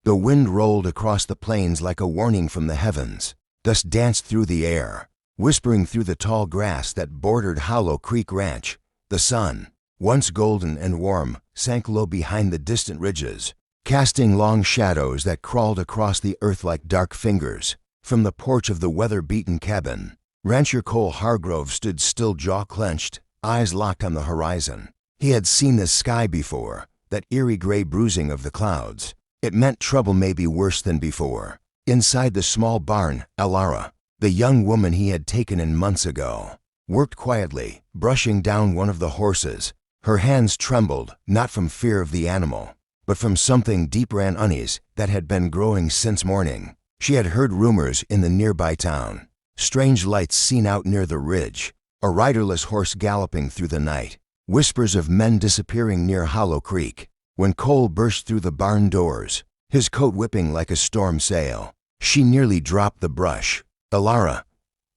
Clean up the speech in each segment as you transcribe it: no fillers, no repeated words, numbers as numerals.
The wind rolled across the plains like a warning from the heavens. Dust danced through the air, whispering through the tall grass that bordered Hollow Creek Ranch. The sun, once golden and warm, sank low behind the distant ridges, casting long shadows that crawled across the earth like dark fingers. From the porch of the weather-beaten cabin, rancher Cole Hargrove stood still, jaw clenched, eyes locked on the horizon. He had seen this sky before, that eerie gray bruising of the clouds. It meant trouble, maybe worse than before. Inside the small barn, Alara, the young woman he had taken in months ago, worked quietly, brushing down one of the horses. Her hands trembled, not from fear of the animal, but from something deeper and unease that had been growing since morning. She had heard rumors in the nearby town, strange lights seen out near the ridge, a riderless horse galloping through the night, whispers of men disappearing near Hollow Creek. When Cole burst through the barn doors, his coat whipping like a storm sail, she nearly dropped the brush. "Alara,"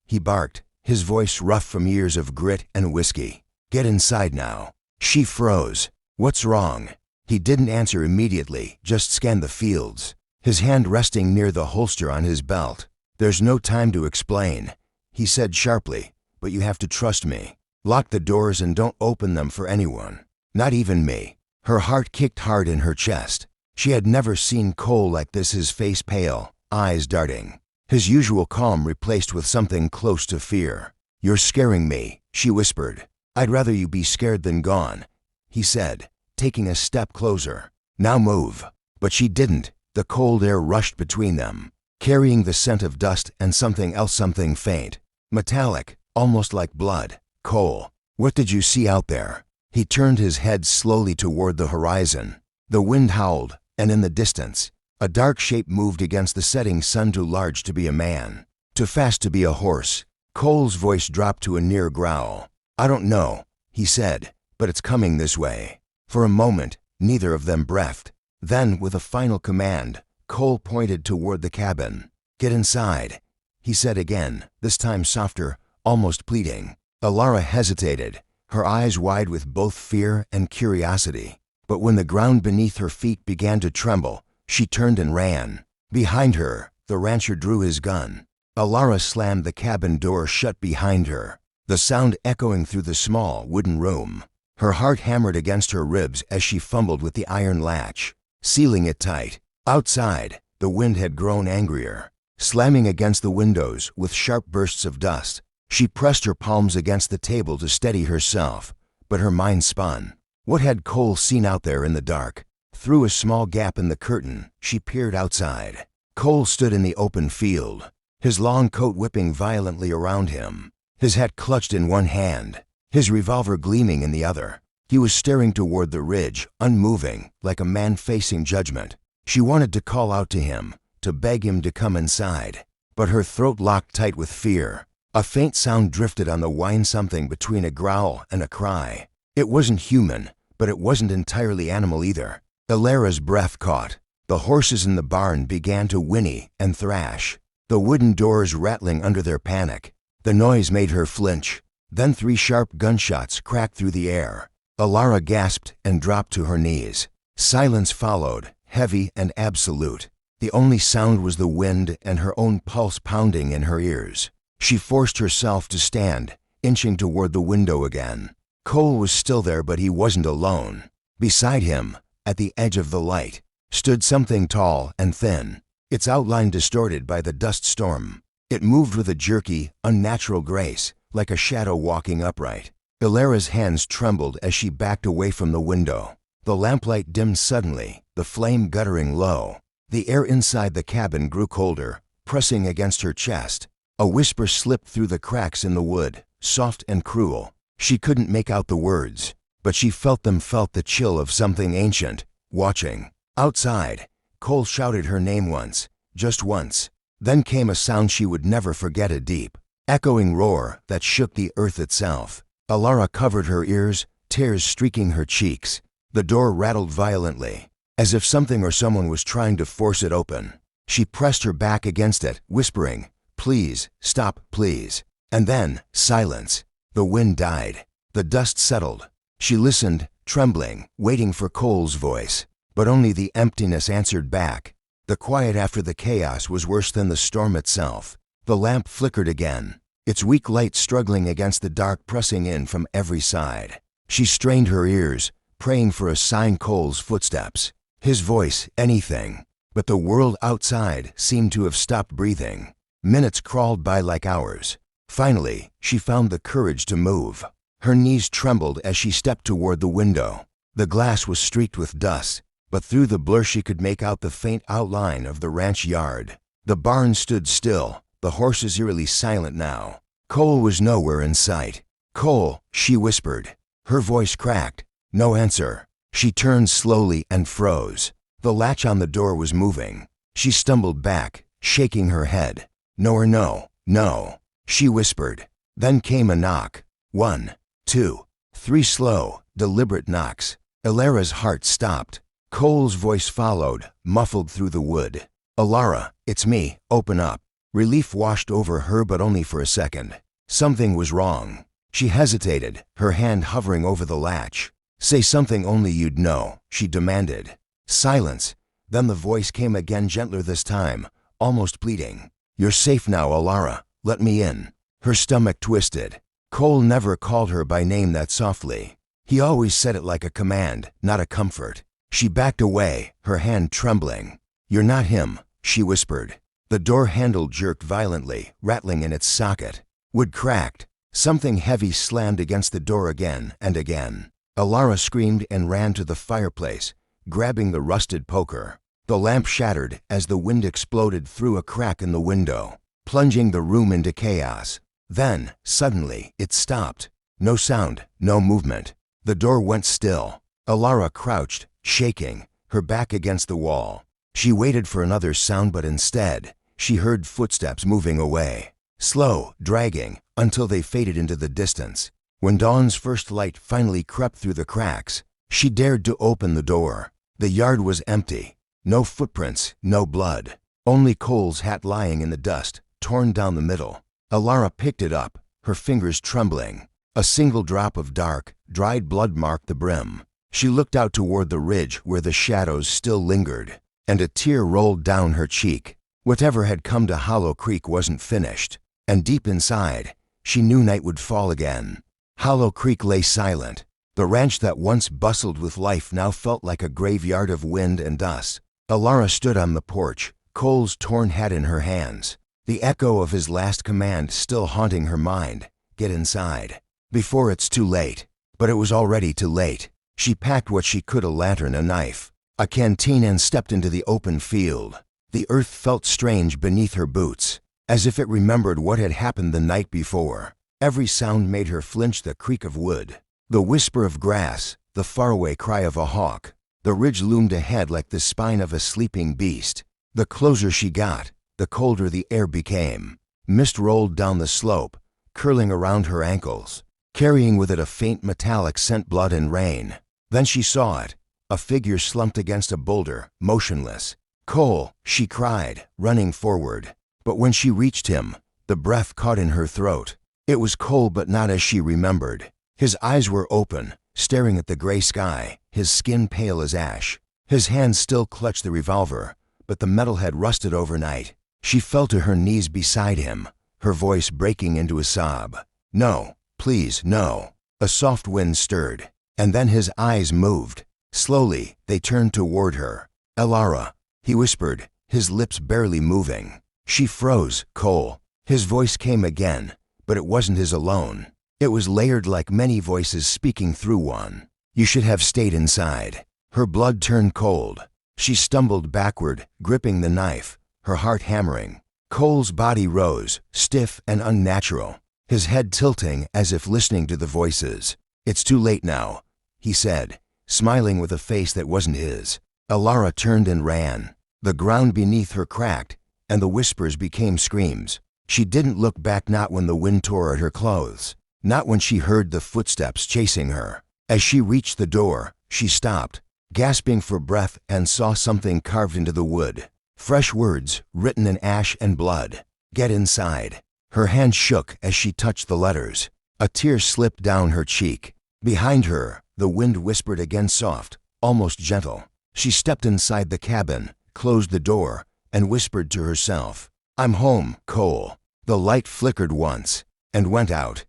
he barked, his voice rough from years of grit and whiskey. "Get inside now." She froze. "What's wrong?" He didn't answer immediately, just scanned the fields, his hand resting near the holster on his belt. "There's no time to explain," he said sharply, "but you have to trust me. Lock the doors and don't open them for anyone, not even me." Her heart kicked hard in her chest. She had never seen Cole like this, his face pale, eyes darting, his usual calm replaced with something close to fear. "You're scaring me," she whispered. "I'd rather you be scared than gone," he said, taking a step closer. "Now move." But she didn't. The cold air rushed between them, carrying the scent of dust and something else, something faint, metallic, almost like blood. "Cole, what did you see out there?" He turned his head slowly toward the horizon. The wind howled, and in the distance, a dark shape moved against the setting sun, too large to be a man, too fast to be a horse. Cole's voice dropped to a near growl. "I don't know," he said, "but it's coming this way." For a moment, neither of them breathed. Then, with a final command, Cole pointed toward the cabin. "Get inside," he said again, this time softer, almost pleading. Alara hesitated, her eyes wide with both fear and curiosity. But when the ground beneath her feet began to tremble, she turned and ran. Behind her, the rancher drew his gun. Alara slammed the cabin door shut behind her, the sound echoing through the small wooden room. Her heart hammered against her ribs as she fumbled with the iron latch, sealing it tight. Outside, the wind had grown angrier, slamming against the windows with sharp bursts of dust. She pressed her palms against the table to steady herself, but her mind spun. What had Cole seen out there in the dark? Through a small gap in the curtain, she peered outside. Cole stood in the open field, his long coat whipping violently around him, his hat clutched in one hand, his revolver gleaming in the other. He was staring toward the ridge, unmoving, like a man facing judgment. She wanted to call out to him, to beg him to come inside, but her throat locked tight with fear. A faint sound drifted on the whine, something between a growl and a cry. It wasn't human, but it wasn't entirely animal either. Alara's breath caught. The horses in the barn began to whinny and thrash, the wooden doors rattling under their panic. The noise made her flinch. Then 3 sharp gunshots cracked through the air. Alara gasped and dropped to her knees. Silence followed, heavy and absolute. The only sound was the wind and her own pulse pounding in her ears. She forced herself to stand, inching toward the window again. Cole was still there, but he wasn't alone. Beside him, at the edge of the light, stood something tall and thin, its outline distorted by the dust storm. It moved with a jerky, unnatural grace, like a shadow walking upright. Alara's hands trembled as she backed away from the window. The lamplight dimmed suddenly, the flame guttering low. The air inside the cabin grew colder, pressing against her chest. A whisper slipped through the cracks in the wood, soft and cruel. She couldn't make out the words, but she felt them, felt the chill of something ancient, watching. Outside, Cole shouted her name once, just once. Then came a sound she would never forget, a deep, echoing roar that shook the earth itself. Alara covered her ears, tears streaking her cheeks. The door rattled violently, as if something or someone was trying to force it open. She pressed her back against it, whispering, "Please, stop, please." And then, silence. The wind died. The dust settled. She listened, trembling, waiting for Cole's voice. But only the emptiness answered back. The quiet after the chaos was worse than the storm itself. The lamp flickered again, its weak light struggling against the dark pressing in from every side. She strained her ears, praying for a sign: Cole's footsteps, his voice, anything. But the world outside seemed to have stopped breathing. Minutes crawled by like hours. Finally, she found the courage to move. Her knees trembled as she stepped toward the window. The glass was streaked with dust, but through the blur she could make out the faint outline of the ranch yard. The barn stood still, the horses eerily silent now. Cole was nowhere in sight. "Cole," she whispered. Her voice cracked. No answer. She turned slowly and froze. The latch on the door was moving. She stumbled back, shaking her head. "No or no, no," she whispered. Then came a knock. 1, 2, 3 slow, deliberate knocks. Ilara's heart stopped. Cole's voice followed, muffled through the wood. "Ilara, it's me, open up." Relief washed over her, but only for a second. Something was wrong. She hesitated, her hand hovering over the latch. "Say something only you'd know," she demanded. Silence. Then the voice came again, gentler this time, almost pleading. "You're safe now, Ilara. Let me in." Her stomach twisted. Cole never called her by name that softly. He always said it like a command, not a comfort. She backed away, her hand trembling. "You're not him," she whispered. The door handle jerked violently, rattling in its socket. Wood cracked. Something heavy slammed against the door again and again. Ilara screamed and ran to the fireplace, grabbing the rusted poker. The lamp shattered as the wind exploded through a crack in the window, plunging the room into chaos. Then, suddenly, it stopped. No sound, no movement. The door went still. Ilara crouched, shaking, her back against the wall. She waited for another sound, but instead, she heard footsteps moving away. Slow, dragging, until they faded into the distance. When dawn's first light finally crept through the cracks, she dared to open the door. The yard was empty. No footprints, no blood. Only Cole's hat lying in the dust, torn down the middle. Ilara picked it up, her fingers trembling. A single drop of dark, dried blood marked the brim. She looked out toward the ridge where the shadows still lingered, and a tear rolled down her cheek. Whatever had come to Hollow Creek wasn't finished, and deep inside, she knew night would fall again. Hollow Creek lay silent. The ranch that once bustled with life now felt like a graveyard of wind and dust. Ilara stood on the porch, Cole's torn hat in her hands, the echo of his last command still haunting her mind. "Get inside, before it's too late." But it was already too late. She packed what she could: a lantern, a knife, a canteen, and stepped into the open field. The earth felt strange beneath her boots, as if it remembered what had happened the night before. Every sound made her flinch: the creak of wood, the whisper of grass, the faraway cry of a hawk. The ridge loomed ahead like the spine of a sleeping beast. The closer she got, the colder the air became. Mist rolled down the slope, curling around her ankles, carrying with it a faint metallic scent: blood and rain. Then she saw it, a figure slumped against a boulder, motionless. "Cole," she cried, running forward. But when she reached him, the breath caught in her throat. It was Cole, but not as she remembered. His eyes were open, staring at the gray sky, his skin pale as ash. His hands still clutched the revolver, but the metal had rusted overnight. She fell to her knees beside him, her voice breaking into a sob. "No, please, no." A soft wind stirred, and then his eyes moved. Slowly, they turned toward her. "Ilara," he whispered, his lips barely moving. She froze. "Cole." His voice came again, but it wasn't his alone. It was layered like many voices speaking through one. "You should have stayed inside." Her blood turned cold. She stumbled backward, gripping the knife, her heart hammering. Cole's body rose, stiff and unnatural, his head tilting as if listening to the voices. "It's too late now," he said, smiling with a face that wasn't his. Ilara turned and ran. The ground beneath her cracked, and the whispers became screams. She didn't look back, not when the wind tore at her clothes, not when she heard the footsteps chasing her. As she reached the door, she stopped, gasping for breath, and saw something carved into the wood. Fresh words, written in ash and blood. "Get inside." Her hand shook as she touched the letters. A tear slipped down her cheek. Behind her, the wind whispered again, soft, almost gentle. She stepped inside the cabin, closed the door, and whispered to herself, "I'm home, Cole." The light flickered once and went out,